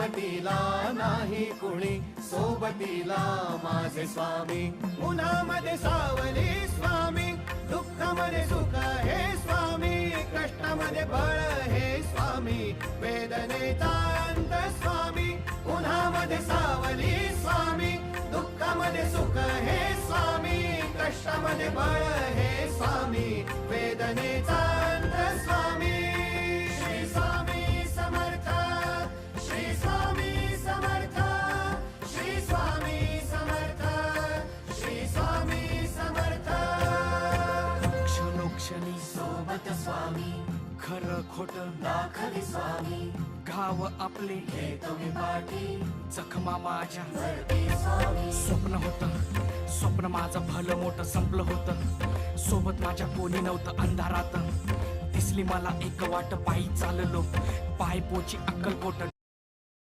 सोबतीला नाही कुणी, सोबतीला माझे स्वामी. उन्हामध्ये सावली स्वामी, दुःखामध्ये सुख हे स्वामी, कष्टामध्ये बळ हे स्वामी, वेदनेचा अंत स्वामी. उन्हामध्ये सावली स्वामी, दुःखामध्ये सुख हे स्वामी, कष्टामध्ये बळ हे स्वामी, वेदनेचा अंत स्वामी. श्री स्वामी समर्थ, श्री स्वामी समर्थ, श्री स्वामी समर्थ, श्री स्वामी समर्थ. क्षणोक्षणी सोबत स्वामी, खरं खोट दाखवी स्वामी, घाव आपले हे तुम्ही पाठी जखमा माझ्या. भरती स्वामी. स्वप्न होतं, स्वप्न माझं भलं मोठं संपलं होतं. सोबत माझ्या कोणी नव्हतं अंधारात. दिसली मला एक वाट, पायी चाललो पाय पोची अक्कलकोट.